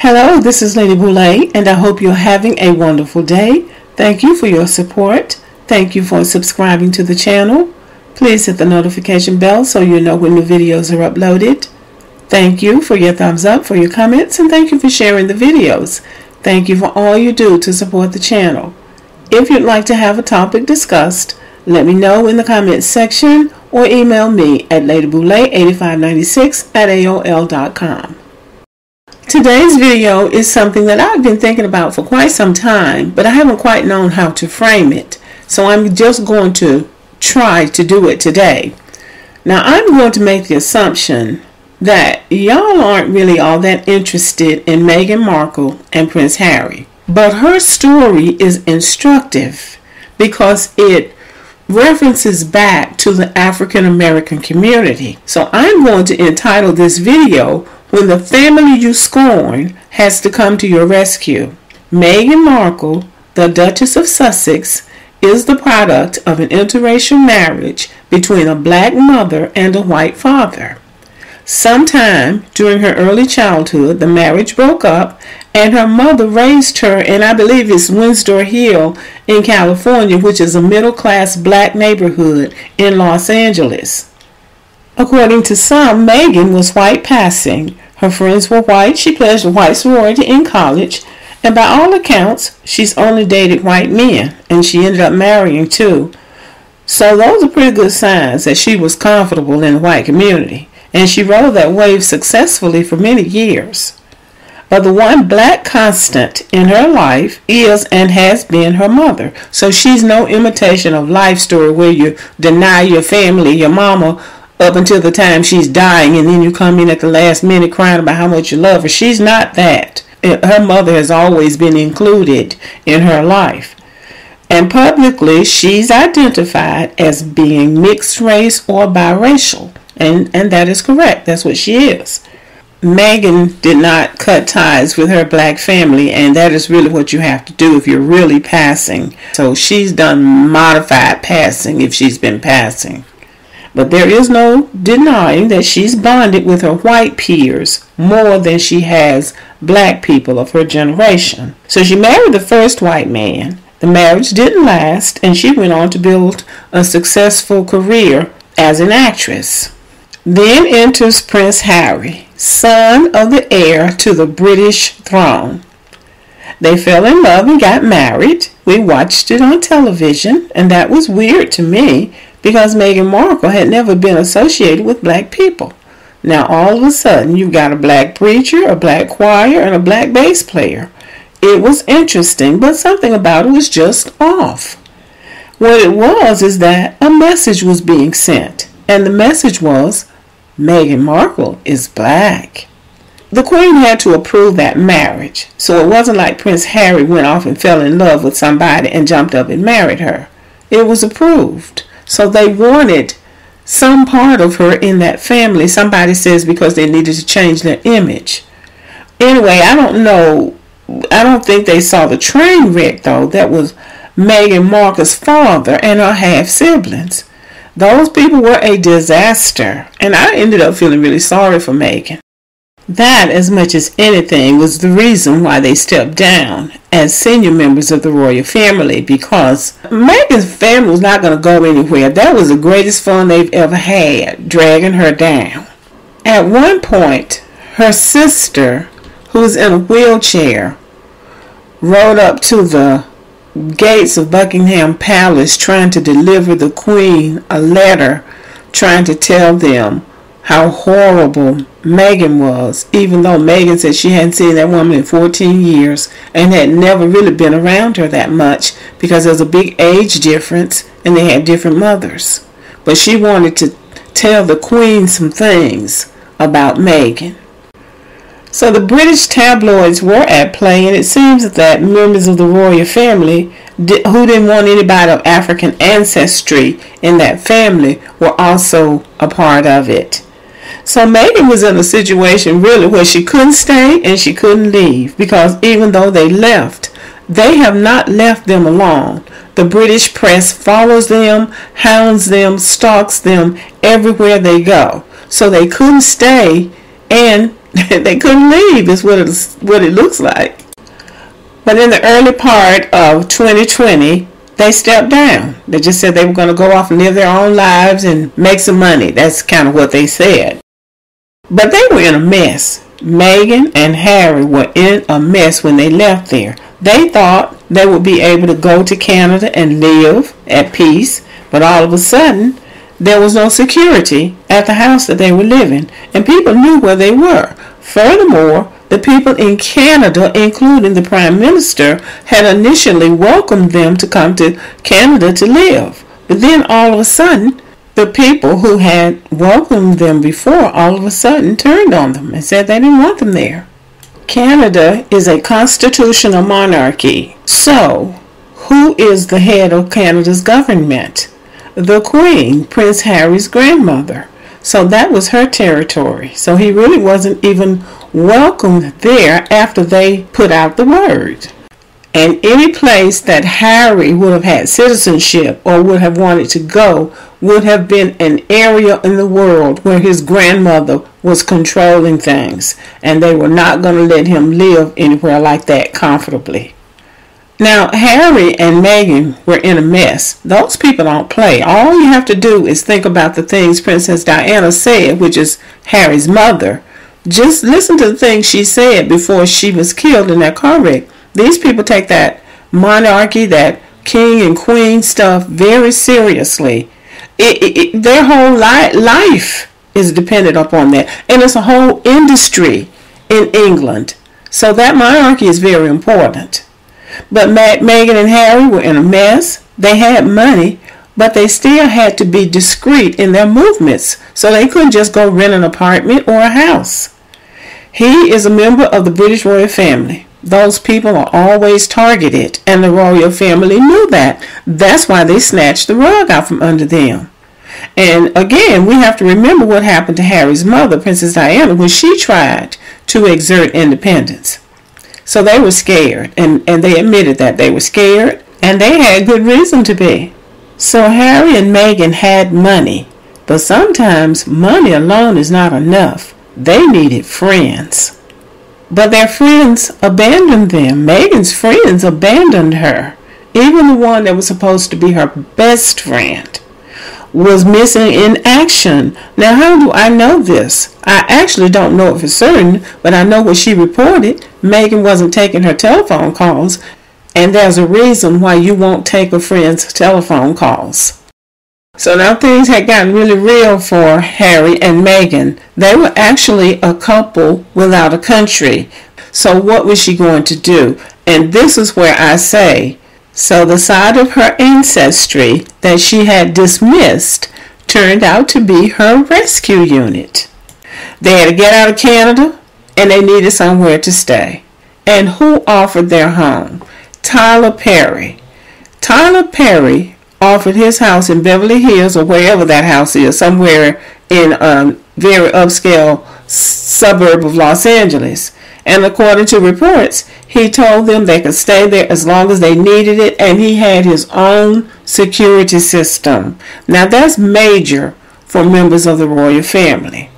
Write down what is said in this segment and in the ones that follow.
Hello, this is Lady Boulay, and I hope you're having a wonderful day. Thank you for your support. Thank you for subscribing to the channel. Please hit the notification bell so you know when new videos are uploaded. Thank you for your thumbs up, for your comments, and thank you for sharing the videos. Thank you for all you do to support the channel. If you'd like to have a topic discussed, let me know in the comments section or email me at ladyboulay8596@aol.com. Today's video is something that I've been thinking about for quite some time, but I haven't quite known how to frame it. So I'm just going to try to do it today. Now I'm going to make the assumption that y'all aren't really all that interested in Meghan Markle and Prince Harry. But her story is instructive because it references back to the African American community. So I'm going to entitle this video, "When the Family You Scorn Has to Come to Your Rescue." Meghan Markle, the Duchess of Sussex, is the product of an interracial marriage between a black mother and a white father. Sometime during her early childhood, the marriage broke up, and her mother raised her in, I believe it's Windsor Hill in California, which is a middle-class black neighborhood in Los Angeles. According to some, Meghan was white passing. Her friends were white. She pledged a white sorority in college, and by all accounts, she's only dated white men, and she ended up marrying two. So those are pretty good signs that she was comfortable in the white community, and she rode that wave successfully for many years. But the one black constant in her life is and has been her mother. So she's no imitation of life story where you deny your family, your mama, up until the time she's dying, and then you come in at the last minute crying about how much you love her. She's not that. Her mother has always been included in her life. And publicly, she's identified as being mixed race or biracial. And that is correct. That's what she is. Meghan did not cut ties with her black family, and that is really what you have to do if you're really passing. So she's done modified passing if she's been passing. But there is no denying that she's bonded with her white peers more than she has black people of her generation. So she married the first white man. The marriage didn't last, and she went on to build a successful career as an actress. Then enters Prince Harry, son of the heir to the British throne. They fell in love and got married. We watched it on television, and that was weird to me because Meghan Markle had never been associated with black people. Now all of a sudden you've got a black preacher, a black choir, and a black bass player. It was interesting, but something about it was just off. What it was is that a message was being sent, and the message was, Meghan Markle is black. The Queen had to approve that marriage, so it wasn't like Prince Harry went off and fell in love with somebody and jumped up and married her. It was approved. So they wanted some part of her in that family. Somebody says because they needed to change their image. Anyway, I don't know. I don't think they saw the train wreck, though. That was Meghan Markle's father and her half-siblings. Those people were a disaster, and I ended up feeling really sorry for Meghan. That, as much as anything, was the reason why they stepped down as senior members of the royal family, because Meghan's family was not going to go anywhere. That was the greatest fun they've ever had, dragging her down. At one point, her sister, who was in a wheelchair, rode up to the gates of Buckingham Palace trying to deliver the Queen a letter trying to tell them how horrible Meghan was, even though Meghan said she hadn't seen that woman in 14 years and had never really been around her that much because there's a big age difference and they had different mothers. But she wanted to tell the Queen some things about Meghan. So the British tabloids were at play, and it seems that members of the royal family who didn't want anybody of African ancestry in that family were also a part of it. So Meghan was in a situation really where she couldn't stay and she couldn't leave, because even though they left, they have not left them alone. The British press follows them, hounds them, stalks them everywhere they go. So they couldn't stay and They couldn't leave, is what it looks like. But in the early part of 2020, they stepped down. They just said they were going to go off and live their own lives and make some money. That's kind of what they said. But they were in a mess. Meghan and Harry were in a mess when they left there. They thought they would be able to go to Canada and live at peace, but all of a sudden, there was no security at the house that they were living, and people knew where they were. Furthermore, the people in Canada, including the Prime Minister, had initially welcomed them to come to Canada to live. But then all of a sudden, the people who had welcomed them before all of a sudden turned on them and said they didn't want them there. Canada is a constitutional monarchy. So, who is the head of Canada's government? The Queen, Prince Harry's grandmother. So that was her territory. So he really wasn't even welcomed there after they put out the word. And any place that Harry would have had citizenship or would have wanted to go would have been an area in the world where his grandmother was controlling things. And they were not going to let him live anywhere like that comfortably. Now, Harry and Meghan were in a mess. Those people don't play. All you have to do is think about the things Princess Diana said, which is Harry's mother. Just listen to the things she said before she was killed in that car wreck. These people take that monarchy, that king and queen stuff very seriously. Their whole life is dependent upon that. And it's a whole industry in England. So that monarchy is very important. But Meghan and Harry were in a mess. They had money, but they still had to be discreet in their movements. So they couldn't just go rent an apartment or a house. He is a member of the British royal family. Those people are always targeted, and the royal family knew that. That's why they snatched the rug out from under them. And again, we have to remember what happened to Harry's mother, Princess Diana, when she tried to exert independence. So they were scared, and they admitted that they were scared, and they had good reason to be. So Harry and Meghan had money, but sometimes money alone is not enough. They needed friends. But their friends abandoned them. Meghan's friends abandoned her. Even the one that was supposed to be her best friend was missing in action. Now, how do I know this? I actually don't know it for certain, but I know what she reported. Meghan wasn't taking her telephone calls, and there's a reason why you won't take a friend's telephone calls. So now things had gotten really real for Harry and Meghan. They were actually a couple without a country. So what was she going to do? And this is where I say, so the side of her ancestry that she had dismissed turned out to be her rescue unit. They had to get out of Canada, and they needed somewhere to stay. And who offered their home? Tyler Perry. Tyler Perry offered his house in Beverly Hills, or wherever that house is, somewhere in a very upscale suburb of Los Angeles. And according to reports, he told them they could stay there as long as they needed it, and he had his own security system. Now that's major for members of the royal family.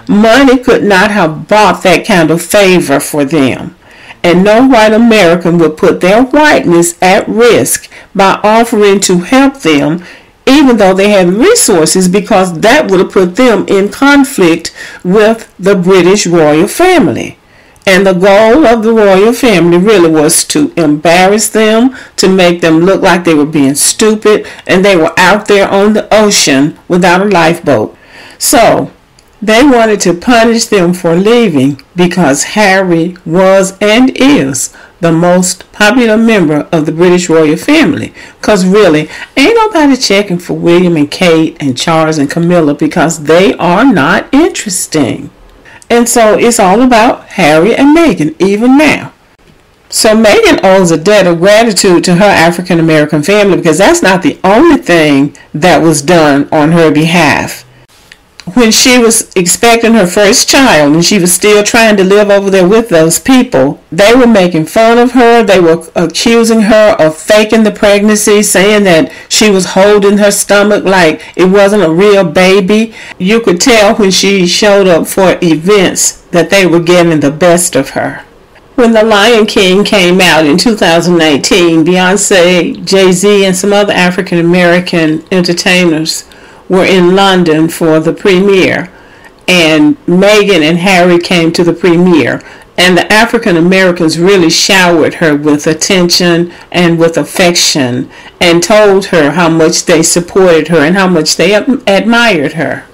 Money could not have bought that kind of favor for them. And no white American would put their whiteness at risk by offering to help them, even though they had resources, because that would have put them in conflict with the British royal family. And the goal of the royal family really was to embarrass them, to make them look like they were being stupid, and they were out there on the ocean without a lifeboat. So they wanted to punish them for leaving because Harry was and is the most popular member of the British royal family. Because really, ain't nobody checking for William and Kate and Charles and Camilla because they are not interesting. And so it's all about Harry and Meghan even now. So Meghan owes a debt of gratitude to her African American family because that's not the only thing that was done on her behalf. when she was expecting her first child and she was still trying to live over there with those people, they were making fun of her. They were accusing her of faking the pregnancy, saying that she was holding her stomach like it wasn't a real baby. You could tell when she showed up for events that they were getting the best of her. When The Lion King came out in 2019, Beyonce, Jay-Z, and some other African American entertainers were in London for the premiere, and Meghan and Harry came to the premiere, and the African Americans really showered her with attention and with affection and told her how much they supported her and how much they admired her.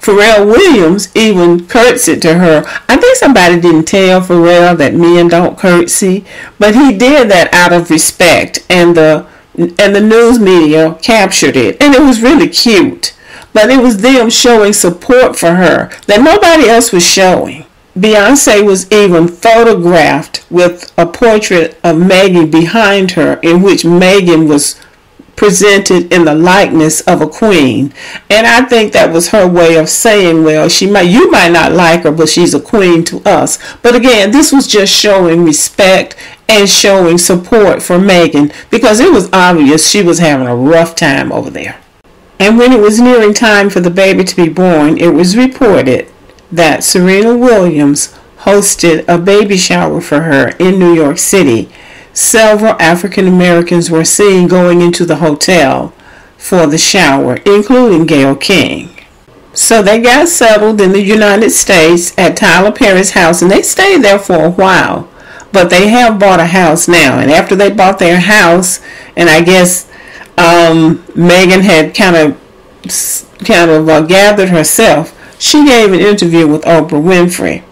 Pharrell Williams even curtsied to her. I think somebody didn't tell Pharrell that men don't curtsy, but he did that out of respect, and the news media captured it, and it was really cute. But it was them showing support for her that nobody else was showing. Beyonce was even photographed with a portrait of Meghan behind her, in which Meghan was presented in the likeness of a queen. And I think that was her way of saying, well, you might not like her, but she's a queen to us. But again, this was just showing respect and showing support for Meghan, because it was obvious she was having a rough time over there. And when it was nearing time for the baby to be born, it was reported that Serena Williams hosted a baby shower for her in New York City. Several African Americans were seen going into the hotel for the shower, including Gayle King. So they got settled in the United States at Tyler Perry's house, and they stayed there for a while. But they have bought a house now, and after they bought their house, and I guess Meghan had kind of gathered herself, she gave an interview with Oprah Winfrey.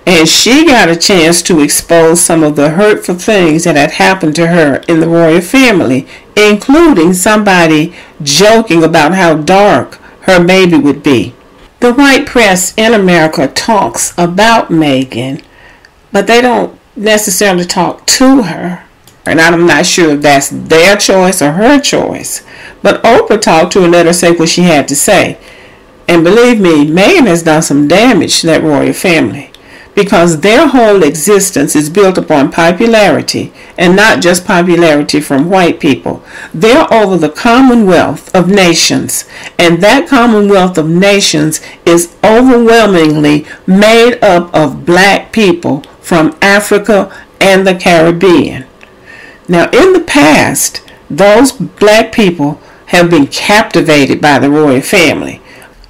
And she got a chance to expose some of the hurtful things that had happened to her in the royal family, including somebody joking about how dark her baby would be. The white press in America talks about Meghan, but they don't necessarily talk to her. And I'm not sure if that's their choice or her choice. But Oprah talked to her and let her say what she had to say. And believe me, Meghan has done some damage to that royal family, because their whole existence is built upon popularity, and not just popularity from white people. They're over the Commonwealth of Nations, and that Commonwealth of Nations is overwhelmingly made up of black people from Africa and the Caribbean. Now, in the past, those black people have been captivated by the royal family.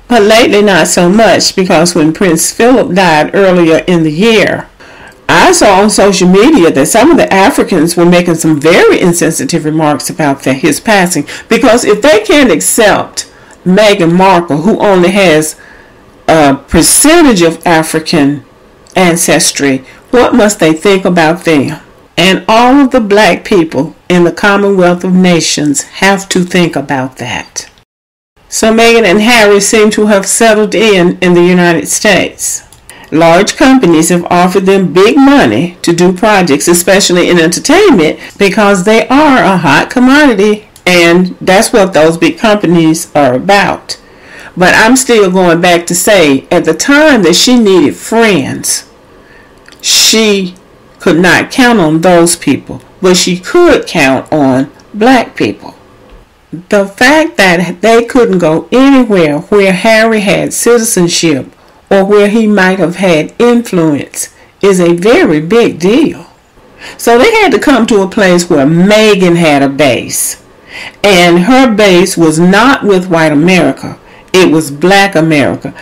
But lately, not so much, because when Prince Philip died earlier in the year, I saw on social media that some of the Africans were making some very insensitive remarks about his passing. Because if they can't accept Meghan Markle, who only has a percentage of African ancestry, what must they think about them? And all of the black people in the Commonwealth of Nations have to think about that. So Meghan and Harry seem to have settled in the United States. Large companies have offered them big money to do projects, especially in entertainment, because they are a hot commodity, and that's what those big companies are about. But I'm still going back to say, at the time that she needed friends, she could not count on those people, but she could count on black people. The fact that they couldn't go anywhere where Harry had citizenship or where he might have had influence is a very big deal. So they had to come to a place where Meghan had a base. And her base was not with white America. It was black America.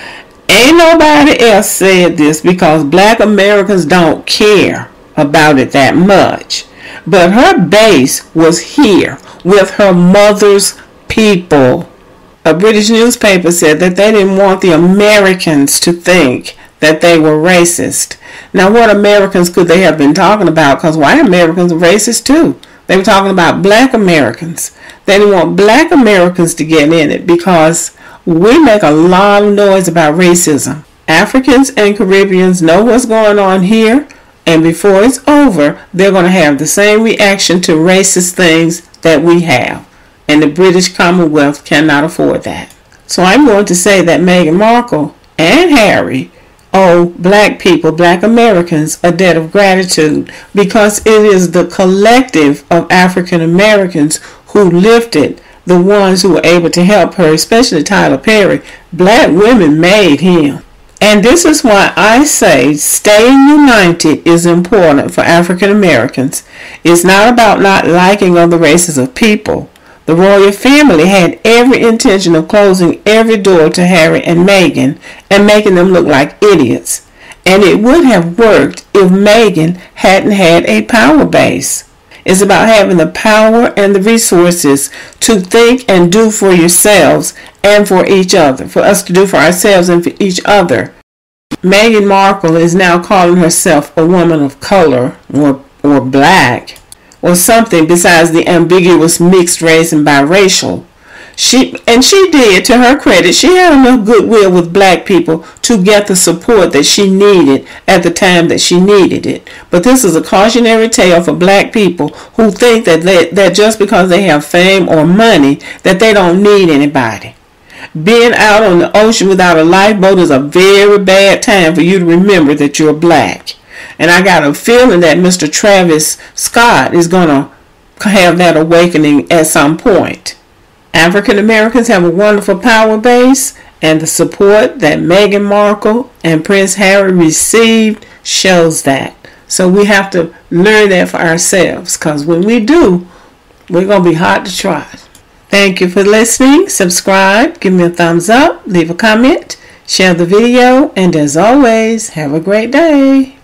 Ain't nobody else said this, because black Americans don't care about it that much. But her base was here with her mother's people. A British newspaper said that they didn't want the Americans to think that they were racist. Now, what Americans could they have been talking about? Because white Americans are racist too. They were talking about black Americans. They didn't want black Americans to get in it, because we make a lot of noise about racism. Africans and Caribbeans know what's going on here, and before it's over, they're going to have the same reaction to racist things that we have. And the British Commonwealth cannot afford that. So I'm going to say that Meghan Markle and Harry owe black people, black Americans, a debt of gratitude, because it is the collective of African Americans who lifted the ones who were able to help her, especially Tyler Perry. Black women made him. And this is why I say staying united is important for African Americans. It's not about not liking other races of people. The royal family had every intention of closing every door to Harry and Meghan and making them look like idiots. And it would have worked if Meghan hadn't had a power base. It's about having the power and the resources to think and do for yourselves and for each other, for us to do for ourselves and for each other. Meghan Markle is now calling herself a woman of color or black, or something besides the ambiguous mixed race and biracial. She did, to her credit, she had enough goodwill with black people to get the support that she needed at the time that she needed it. But this is a cautionary tale for black people who think that just because they have fame or money, that they don't need anybody. Being out on the ocean without a lifeboat is a very bad time for you to remember that you're black. And I got a feeling that Mr. Travis Scott is going to have that awakening at some point. African Americans have a wonderful power base, and the support that Meghan Markle and Prince Harry received shows that. So we have to learn that for ourselves, because when we do, we're going to be hot to trot. Thank you for listening. Subscribe, give me a thumbs up, leave a comment, share the video, and as always, have a great day.